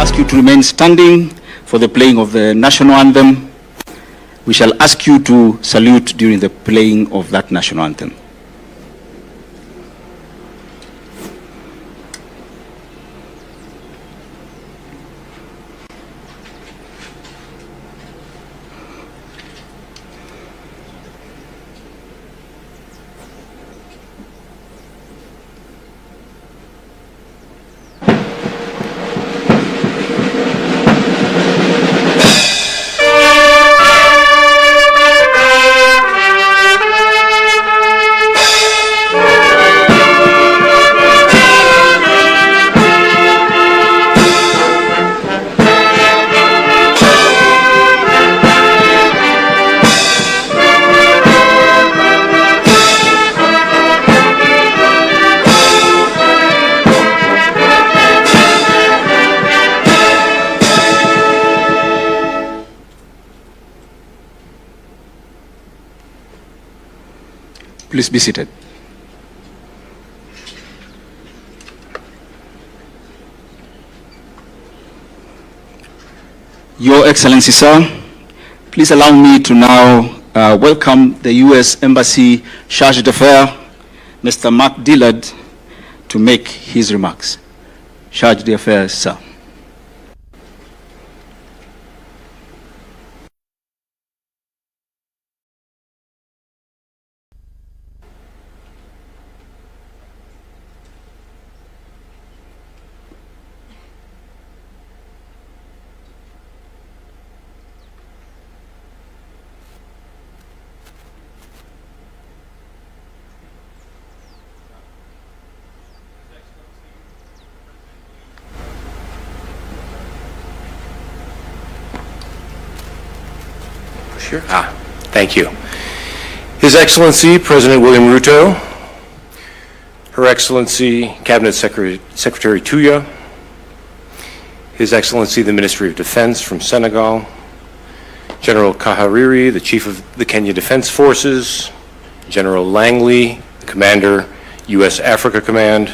ask you to remain standing for the playing of the national anthem. We shall ask you to salute during the playing of that national anthem. Please be seated. Your Excellency, sir, please allow me to now welcome the U.S. Embassy Charge d'Affaires, Mr. Mark Dillard, to make his remarks. Charge d'Affaires, sir. Sure. Thank you. His Excellency, President William Ruto, Her Excellency, Cabinet Secretary Tuya, His Excellency, the Ministry of Defense from Senegal, General Kahariri, the Chief of the Kenya Defense Forces, General Langley, the Commander, U.S. Africa Command,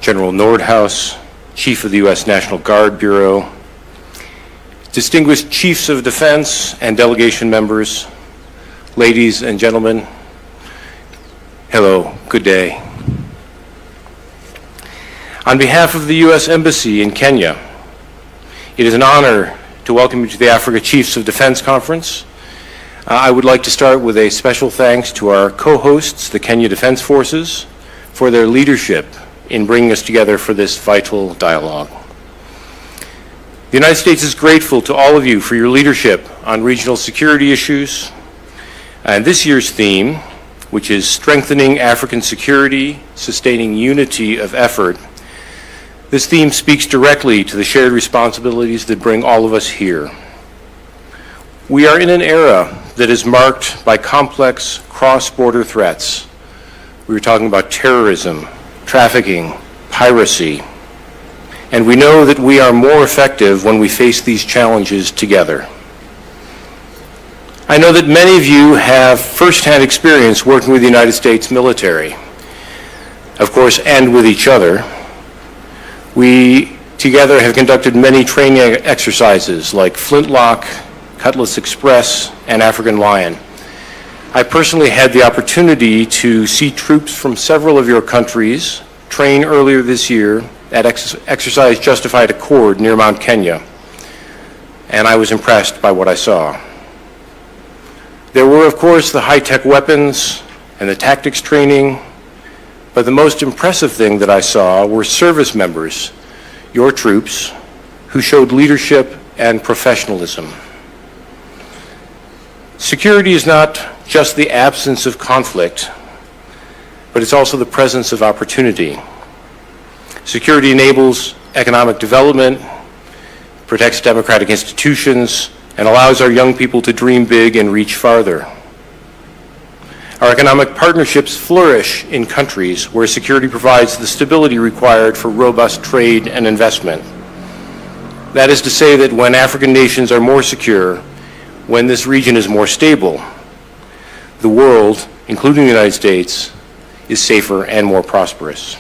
General Nordhaus, Chief of the U.S. National Guard Bureau, distinguished Chiefs of Defense and delegation members, ladies and gentlemen, hello, good day. On behalf of the U.S. Embassy in Kenya, it is an honor to welcome you to the Africa Chiefs of Defense Conference. I would like to start with a special thanks to our co-hosts, the Kenya Defense Forces, for their leadership in bringing us together for this vital dialogue. The United States is grateful to all of you for your leadership on regional security issues. And this year's theme, which is Strengthening African Security, Sustaining Unity of Effort, this theme speaks directly to the shared responsibilities that bring all of us here. We are in an era that is marked by complex cross-border threats. We were talking about terrorism, trafficking, piracy, and we know that we are more effective when we face these challenges together. I know that many of you have firsthand experience working with the United States military, of course, and with each other. We together have conducted many training exercises like Flintlock, Cutlass Express, and African Lion. I personally had the opportunity to see troops from several of your countries train earlier this year at Exercise Justified Accord near Mount Kenya, and I was impressed by what I saw. There were, of course, the high-tech weapons and the tactics training, but the most impressive thing that I saw were service members, your troops, who showed leadership and professionalism. Security is not just the absence of conflict, but it's also the presence of opportunity. Security enables economic development, protects democratic institutions, and allows our young people to dream big and reach farther. Our economic partnerships flourish in countries where security provides the stability required for robust trade and investment. That is to say that when African nations are more secure, when this region is more stable, the world, including the United States, is safer and more prosperous.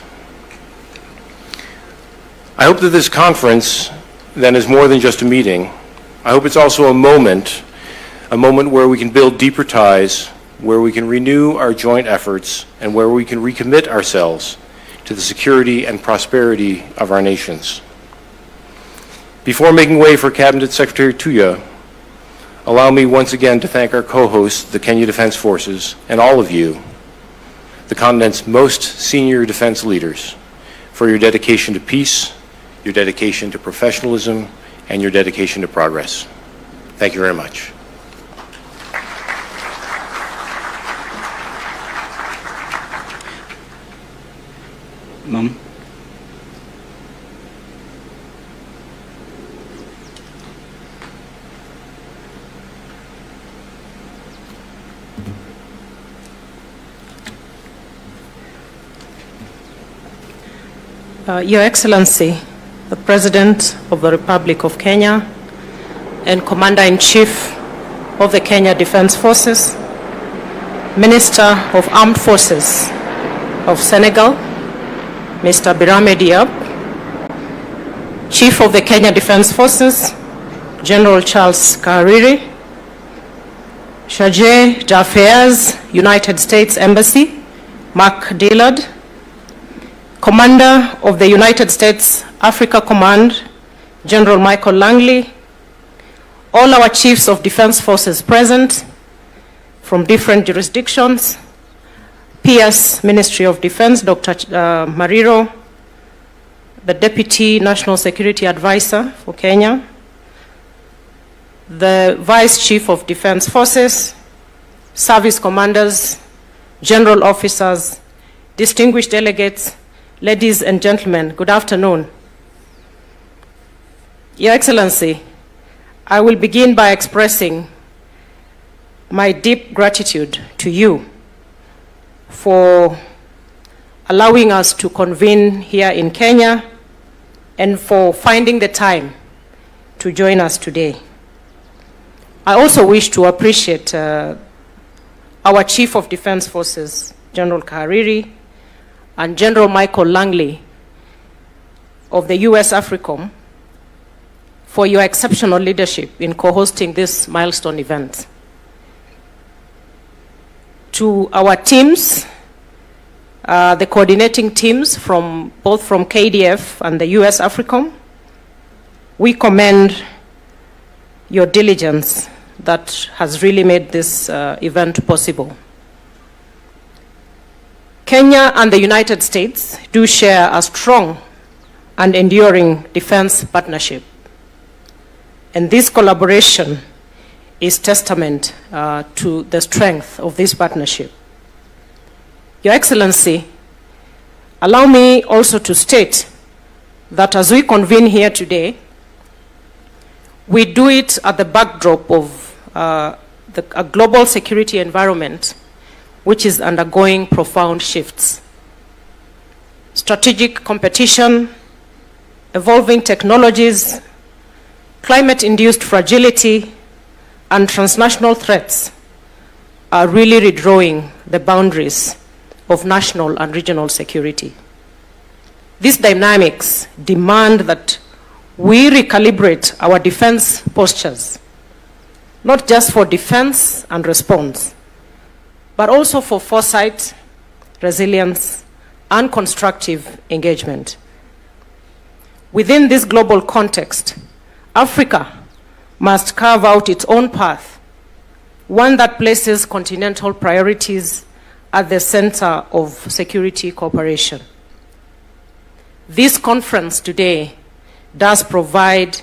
I hope that this conference then is more than just a meeting. I hope it's also a moment where we can build deeper ties, where we can renew our joint efforts, and where we can recommit ourselves to the security and prosperity of our nations. Before making way for Cabinet Secretary Tuya, allow me once again to thank our co-hosts, the Kenya Defense Forces, and all of you, the continent's most senior defense leaders, for your dedication to peace, your dedication to professionalism, and your dedication to progress. Thank you very much. Ma'am. Your Excellency, the President of the Republic of Kenya and Commander-in-Chief of the Kenya Defense Forces, Minister of Armed Forces of Senegal, Mr. Birame Diop, Chief of the Kenya Defense Forces, General Charles Kariri, Chargé d'Affaires, United States Embassy, Mark Dillard, Commander of the United States Africa Command, General Michael Langley, all our chiefs of defense forces present from different jurisdictions, PS Ministry of Defense, Dr. Mariro, the Deputy National Security Advisor for Kenya, the Vice Chief of Defense Forces, service commanders, general officers, distinguished delegates, ladies and gentlemen, good afternoon. Your Excellency, I will begin by expressing my deep gratitude to you for allowing us to convene here in Kenya and for finding the time to join us today. I also wish to appreciate our Chief of Defense Forces, General Kariri, and General Michael Langley of the US AFRICOM for your exceptional leadership in co-hosting this milestone event. To our teams, the coordinating teams both from KDF and the US AFRICOM, we commend your diligence that has really made this event possible. Kenya and the United States do share a strong and enduring defense partnership. And this collaboration is testament to the strength of this partnership. Your Excellency, allow me also to state that as we convene here today, we do it at the backdrop of a global security environment which is undergoing profound shifts. Strategic competition, evolving technologies, climate-induced fragility, and transnational threats are really redrawing the boundaries of national and regional security. These dynamics demand that we recalibrate our defense postures, not just for defense and response, but also for foresight, resilience, and constructive engagement. Within this global context, Africa must carve out its own path, one that places continental priorities at the center of security cooperation. This conference today does provide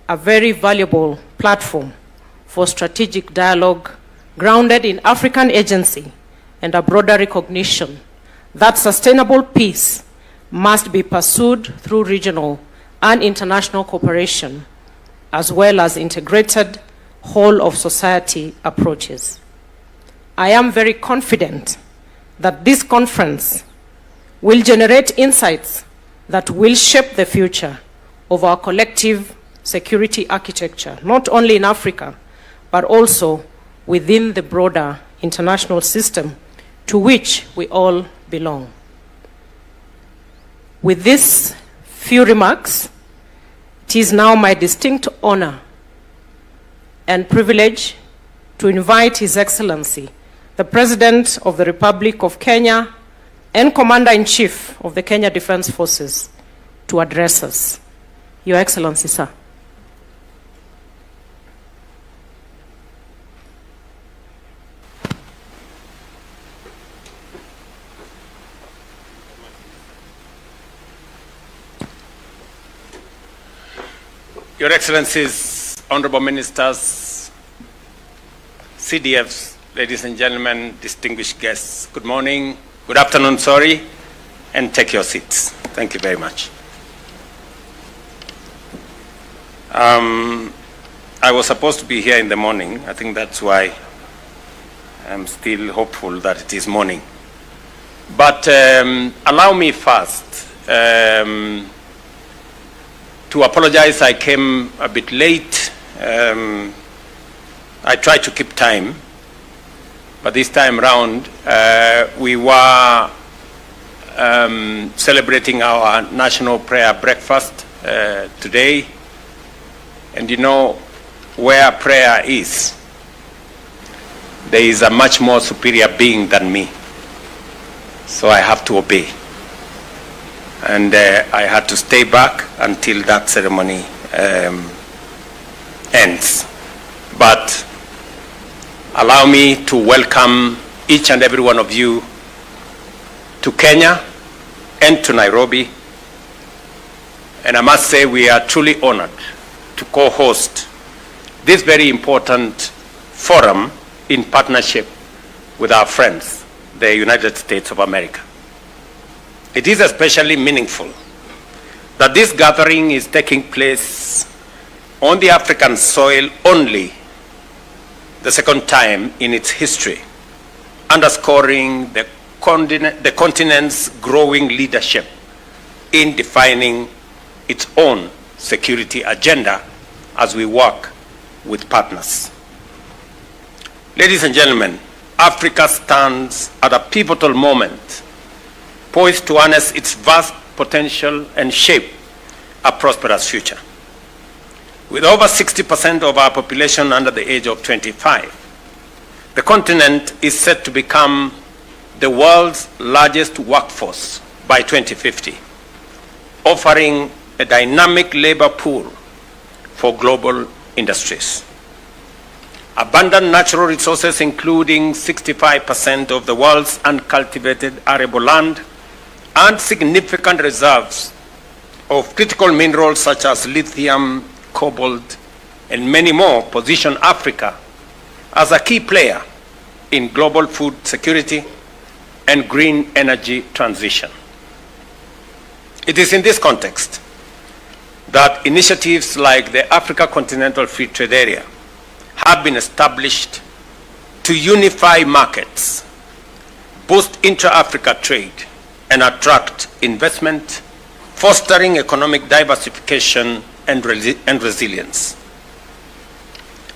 a very valuable platform for strategic dialogue grounded in African agency and a broader recognition that sustainable peace must be pursued through regional and international cooperation, as well as integrated whole-of-society approaches. I am very confident that this conference will generate insights that will shape the future of our collective security architecture, not only in Africa, but also within the broader international system to which we all belong. With these few remarks, It is now my distinct honor and privilege to invite His Excellency, the President of the Republic of Kenya and Commander-in-Chief of the Kenya Defense Forces, to address us. Your Excellency, sir. Your Excellencies, Honorable Ministers, CDFs, ladies and gentlemen, distinguished guests, good morning, good afternoon, sorry, and take your seats. Thank you very much. I was supposed to be here in the morning. I think that's why I'm still hopeful that it is morning. But allow me first to apologize. I came a bit late. I tried to keep time, but this time round we were celebrating our national prayer breakfast today. And you know, where prayer is, there is a much more superior being than me. So I have to obey. And I had to stay back until that ceremony ends. But allow me to welcome each and every one of you to Kenya and to Nairobi. And I must say we are truly honored to co-host this very important forum in partnership with our friends, the United States of America. It is especially meaningful that this gathering is taking place on the African soil only the second time in its history, underscoring the continent's growing leadership in defining its own security agenda as we work with partners. Ladies and gentlemen, Africa stands at a pivotal moment, poised to harness its vast potential and shape a prosperous future. With over 60% of our population under the age of 25, the continent is set to become the world's largest workforce by 2050, offering a dynamic labor pool for global industries. Abundant natural resources, including 65% of the world's uncultivated arable land, and significant reserves of critical minerals such as lithium, cobalt, and many more, position Africa as a key player in global food security and green energy transition. It is in this context that initiatives like the Africa Continental Free Trade Area have been established to unify markets, boost intra-Africa trade, and attract investment, fostering economic diversification and resilience.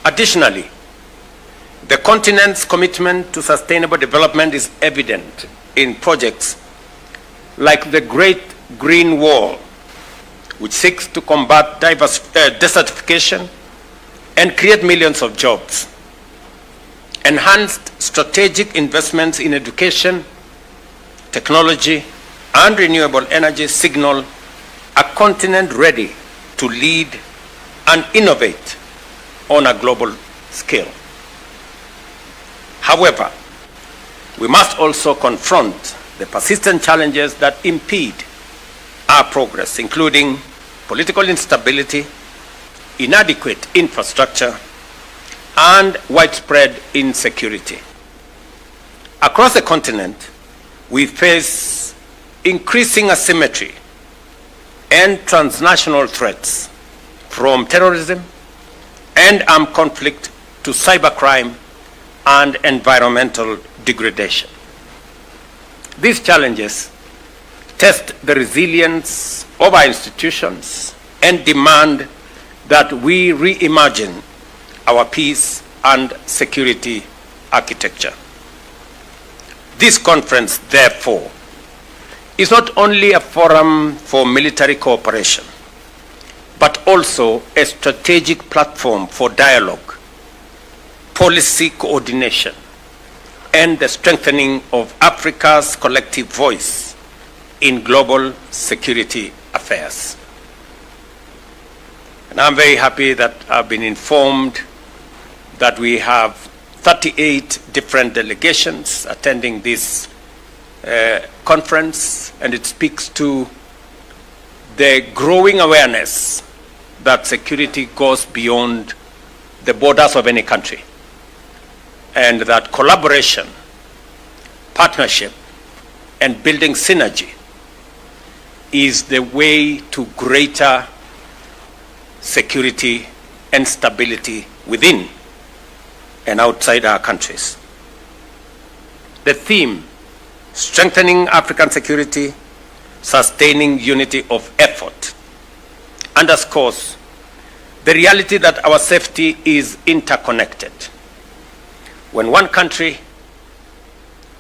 Additionally, the continent's commitment to sustainable development is evident in projects like the Great Green Wall, which seeks to combat desertification and create millions of jobs. Enhanced strategic investments in education, technology, and renewable energy signal a continent ready to lead and innovate on a global scale. However, we must also confront the persistent challenges that impede our progress, including political instability, inadequate infrastructure, and widespread insecurity. Across the continent, we face increasing asymmetry and transnational threats, from terrorism and armed conflict to cybercrime and environmental degradation. These challenges test the resilience of our institutions and demand that we reimagine our peace and security architecture. This conference, therefore, is not only a forum for military cooperation, but also a strategic platform for dialogue, policy coordination, and the strengthening of Africa's collective voice in global security affairs. And I'm very happy that I've been informed that we have 38 different delegations attending this conference, and it speaks to the growing awareness that security goes beyond the borders of any country, and that collaboration, partnership, and building synergy is the way to greater security and stability within and outside our countries. The theme, strengthening African security, sustaining unity of effort, underscores the reality that our safety is interconnected. When one country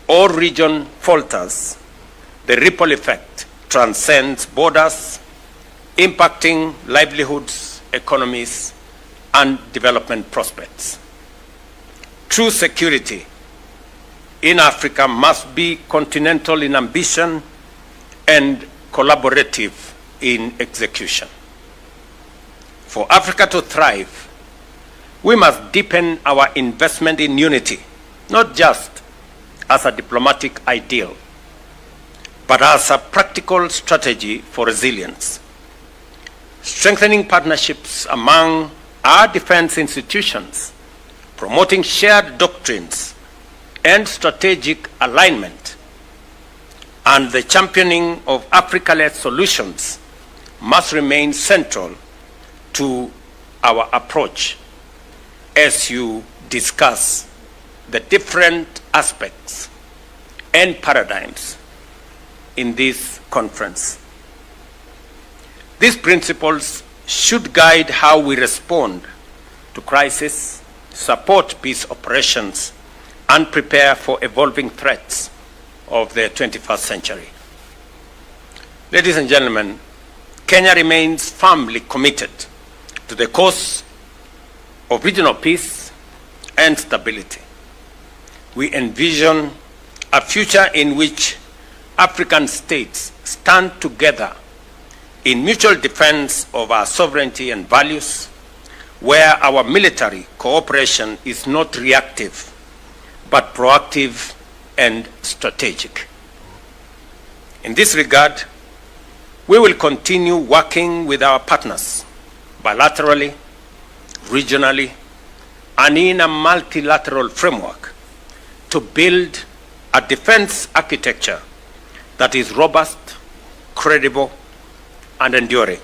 or region falters, the ripple effect transcends borders, impacting livelihoods, economies, and development prospects. True security in Africa must be continental in ambition and collaborative in execution. For Africa to thrive, we must deepen our investment in unity, not just as a diplomatic ideal, but as a practical strategy for resilience. Strengthening partnerships among our defense institutions, promoting shared doctrines and strategic alignment, and the championing of Africa-led solutions must remain central to our approach as you discuss the different aspects and paradigms in this conference. These principles should guide how we respond to crisis, support peace operations, and prepare for evolving threats of the 21st century. Ladies and gentlemen, Kenya remains firmly committed to the cause of regional peace and stability. We envision a future in which African states stand together in mutual defense of our sovereignty and values, where our military cooperation is not reactive, but proactive and strategic. In this regard, we will continue working with our partners bilaterally, regionally, and in a multilateral framework to build a defense architecture that is robust, credible, and enduring.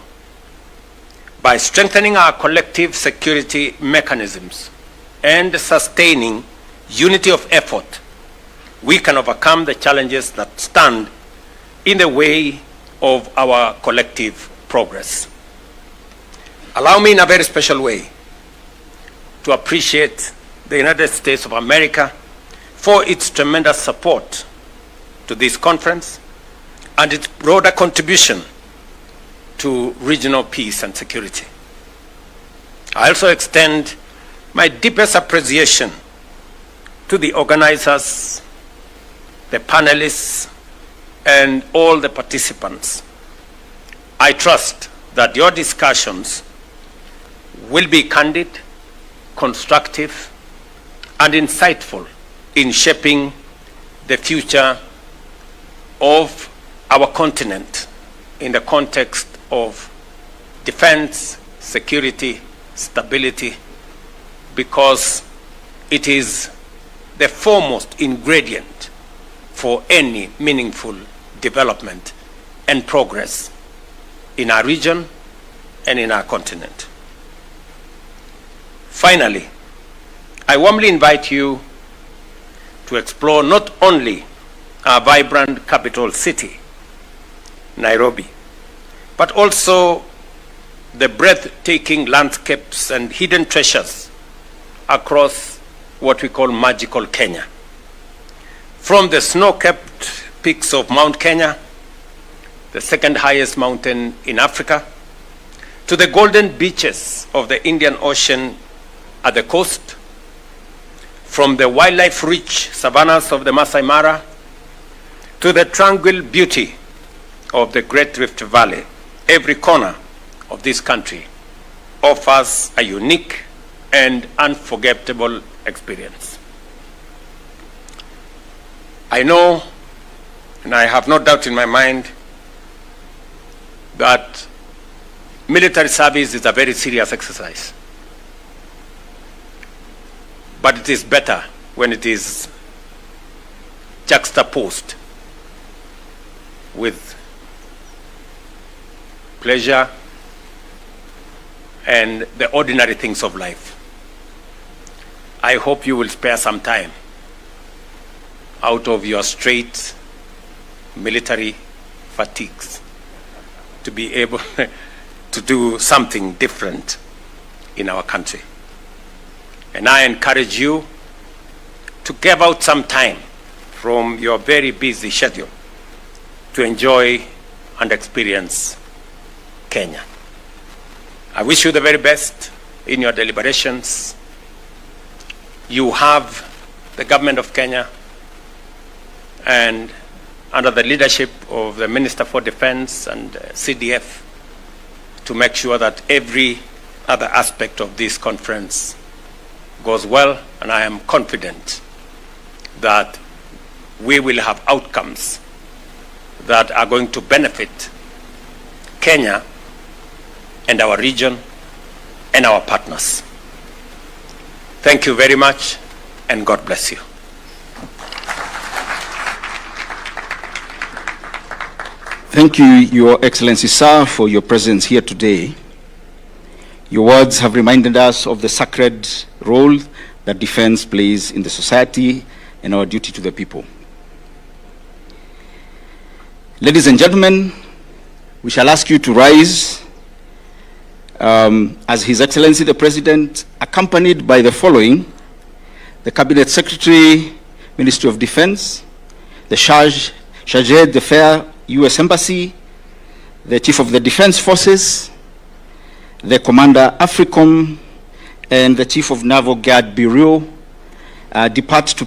By strengthening our collective security mechanisms and sustaining unity of effort, we can overcome the challenges that stand in the way of our collective progress. Allow me in a very special way to appreciate the United States of America for its tremendous support to this conference and its broader contribution to regional peace and security. I also extend my deepest appreciation to the organizers, the panelists, and all the participants. I trust that your discussions will be candid, constructive, and insightful in shaping the future of our continent in the context of defense, security, stability, because it is the foremost ingredient for any meaningful development and progress in our region and in our continent. Finally, I warmly invite you to explore not only our vibrant capital city, Nairobi, but also the breathtaking landscapes and hidden treasures across what we call magical Kenya. From the snow-capped peaks of Mount Kenya, the second highest mountain in Africa, to the golden beaches of the Indian Ocean at the coast, from the wildlife-rich savannas of the Masai Mara to the tranquil beauty of the Great Rift Valley, every corner of this country offers a unique and unforgettable experience. I know, and I have no doubt in my mind, that military service is a very serious exercise. But it is better when it is juxtaposed with pleasure and the ordinary things of life. I hope you will spare some time out of your straight military fatigues to be able to do something different in our country. And I encourage you to give out some time from your very busy schedule to enjoy and experience Kenya. I wish you the very best in your deliberations. You have the government of Kenya, and under the leadership of the Minister for Defense and CDF, to make sure that every other aspect of this conference goes well, and I am confident that we will have outcomes that are going to benefit Kenya and our region and our partners. Thank you very much, and God bless you. Thank you, Your Excellency, sir, for your presence here today. Your words have reminded us of the sacred role that defense plays in the society and our duty to the people. Ladies and gentlemen, we shall ask you to rise as His Excellency the President, accompanied by the following: the Cabinet Secretary, Ministry of Defense, the Charge d'Affaires, U.S. Embassy, the Chief of the Defense Forces, the Commander AFRICOM, and the Chief of Naval Guard Bureau depart to